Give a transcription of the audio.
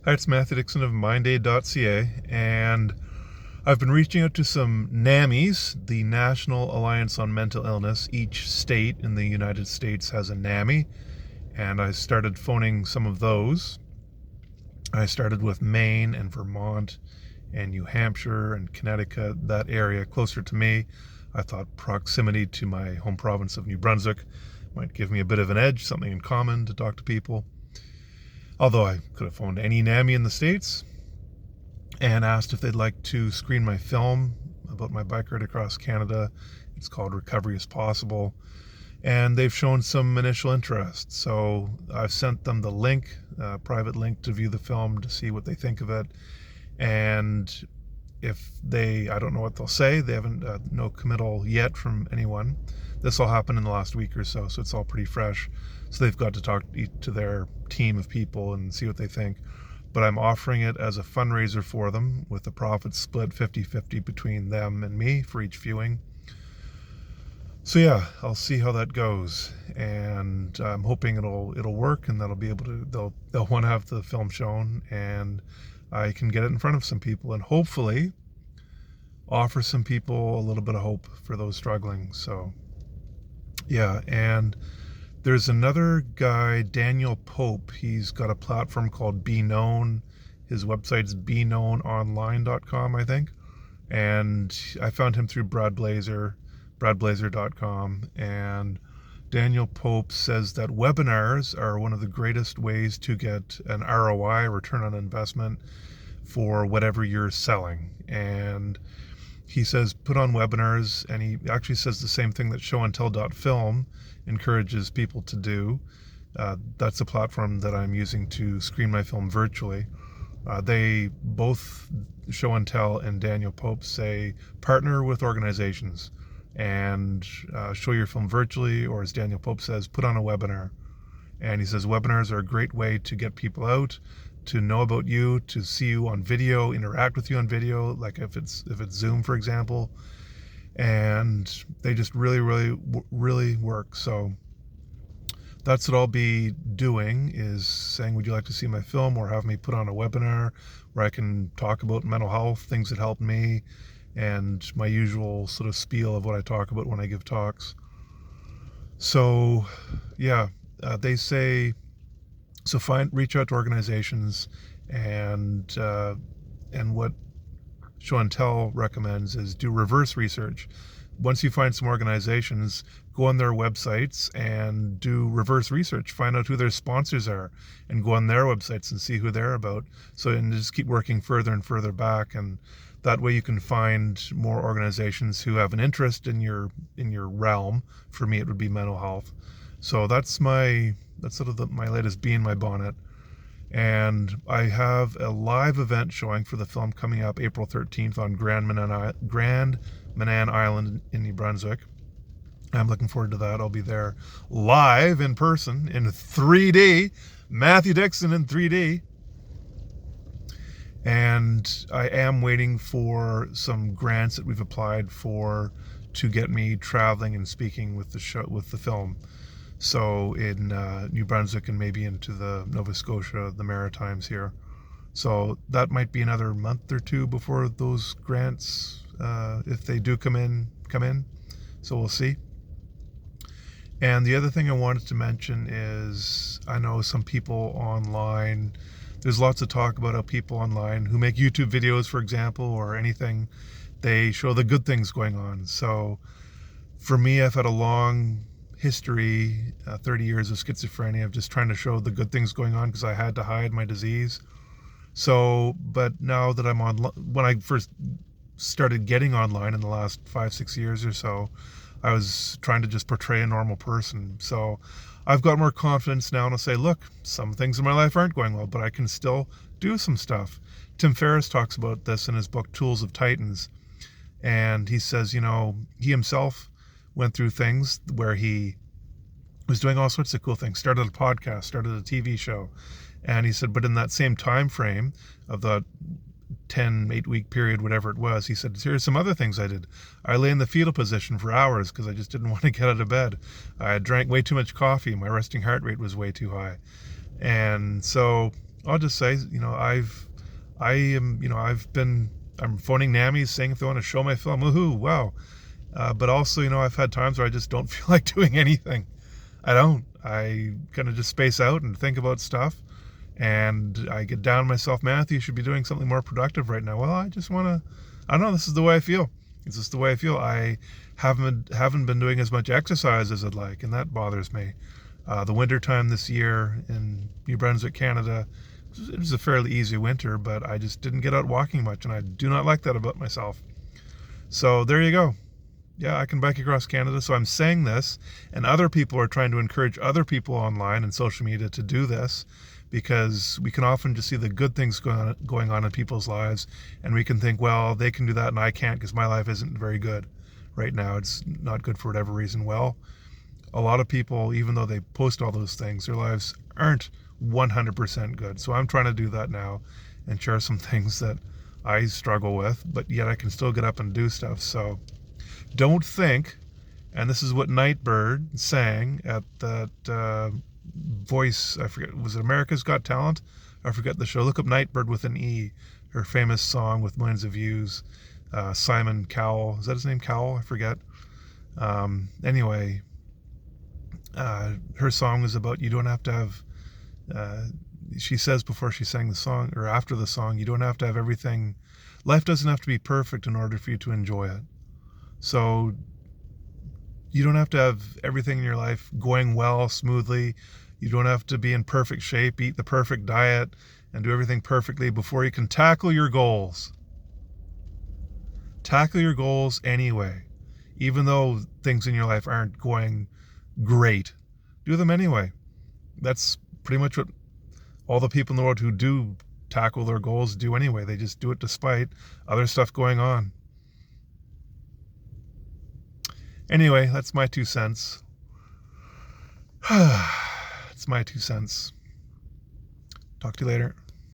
Hi, it's Matthew Dixon of mindaid.ca, and I've been reaching out to some NAMIs, the National Alliance on Mental Illness. Each state in the United States has a NAMI, and I started phoning some of those. I started with Maine and Vermont and New Hampshire and Connecticut, that area closer to me. I thought proximity to my home province of New Brunswick might give me a bit of an edge, something in common to talk to people. Although I could have phoned any NAMI in the States and asked if they'd like to screen my film about my bike ride across Canada. It's called Recovery is Possible. And they've shown some initial interest. So I've sent them the link, a private link to view the film to see what they think of it. And I don't know what they'll say. They haven't, no committal yet from anyone. This all happened in the last week or so it's all pretty fresh. So they've got to talk to their team of people and see what they think. But I'm offering it as a fundraiser for them with the profits split 50-50 between them and me for each viewing. So yeah, I'll see how that goes, and I'm hoping it'll work, and they'll want to have the film shown, and I can get it in front of some people, and hopefully offer some people a little bit of hope for those struggling. So yeah, and there's another guy, Daniel Pope. He's got a platform called Be Known. His website's beknownonline.com, I think. And I found him through Brad Blazer, bradblazer.com. And Daniel Pope says that webinars are one of the greatest ways to get an ROI, return on investment, for whatever you're selling. And he says put on webinars, and he actually says the same thing that showandtell.film encourages people to do. That's a platform that I'm using to screen my film virtually. They both, Show and Tell and Daniel Pope, say partner with organizations and show your film virtually, or as Daniel Pope says, put on a webinar. And he says webinars are a great way to get people out, to know about you, to see you on video, interact with you on video, like if it's Zoom, for example. And they just really work. So that's what I'll be doing, is saying, would you like to see my film, or have me put on a webinar where I can talk about mental health, things that helped me, and my usual sort of spiel of what I talk about when I give talks. So yeah, they say, so reach out to organizations, and what Show and Tell recommends is do reverse research. Once you find some organizations, go on their websites and do reverse research. Find out who their sponsors are, and go on their websites and see who they're about. And just keep working further and further back, and that way you can find more organizations who have an interest in your realm. For me, it would be mental health. So that's sort of my latest bee in my bonnet. And I have a live event showing for the film coming up April 13th on Grand Manan Island in New Brunswick. I'm looking forward to that. I'll be there live in person in 3D, Matthew Dixon in 3D. And I am waiting for some grants that we've applied for to get me traveling and speaking with the film. So in New Brunswick and maybe into the Nova Scotia, the Maritimes here. So that might be another month or two before those grants, if they do come in. So we'll see. And the other thing I wanted to mention is, I know some people online, there's lots of talk about how people online who make YouTube videos, for example, or anything, they show the good things going on. So for me, I've had a long history, 30 years of schizophrenia, of just trying to show the good things going on, because I had to hide my disease. So, but now that I'm on, when I first started getting online in the last 5-6 years or so, I was trying to just portray a normal person. So I've got more confidence now, and I'll say, look, some things in my life aren't going well, but I can still do some stuff. Tim Ferriss talks about this in his book, Tools of Titans. And he says, he himself went through things where he was doing all sorts of cool things, started a podcast, started a TV show. And he said, but in that same time frame of the 8-week period, whatever it was, he said, here's some other things I did. I lay in the fetal position for hours because I just didn't want to get out of bed. I drank way too much coffee. My resting heart rate was way too high. And so I'll just say, I'm phoning NAMIs saying if they want to show my film, woohoo, wow. But also, I've had times where I just don't feel like doing anything. I kind of just space out and think about stuff. And I get down on myself, Matthew, you should be doing something more productive right now. Well, I just want to, I don't know, this is the way I feel. It's just the way I feel. I haven't been doing as much exercise as I'd like, and that bothers me. The winter time this year in New Brunswick, Canada, it was a fairly easy winter, but I just didn't get out walking much, and I do not like that about myself. So there you go. Yeah, I can bike across Canada. So I'm saying this, and other people are trying to encourage other people online and social media to do this, because we can often just see the good things going on in people's lives, and we can think, well, they can do that and I can't because my life isn't very good right now. It's not good for whatever reason. Well, a lot of people, even though they post all those things, their lives aren't 100% good. So I'm trying to do that now and share some things that I struggle with, but yet I can still get up and do stuff. So don't think, and this is what Nightbird sang at that voice, I forget, was it America's Got Talent? I forget the show. Look up Nightbird with an E, her famous song with millions of views. Simon Cowell, is that his name, Cowell? I forget. Anyway, her song is about you don't have to have, she says before she sang the song, or after the song, you don't have to have everything, life doesn't have to be perfect in order for you to enjoy it. So you don't have to have everything in your life going well, smoothly. You don't have to be in perfect shape, eat the perfect diet, and do everything perfectly before you can tackle your goals. Tackle your goals anyway. Even though things in your life aren't going great, do them anyway. That's pretty much what all the people in the world who do tackle their goals do anyway. They just do it despite other stuff going on. Anyway, that's my 2 cents. It's my 2 cents. Talk to you later.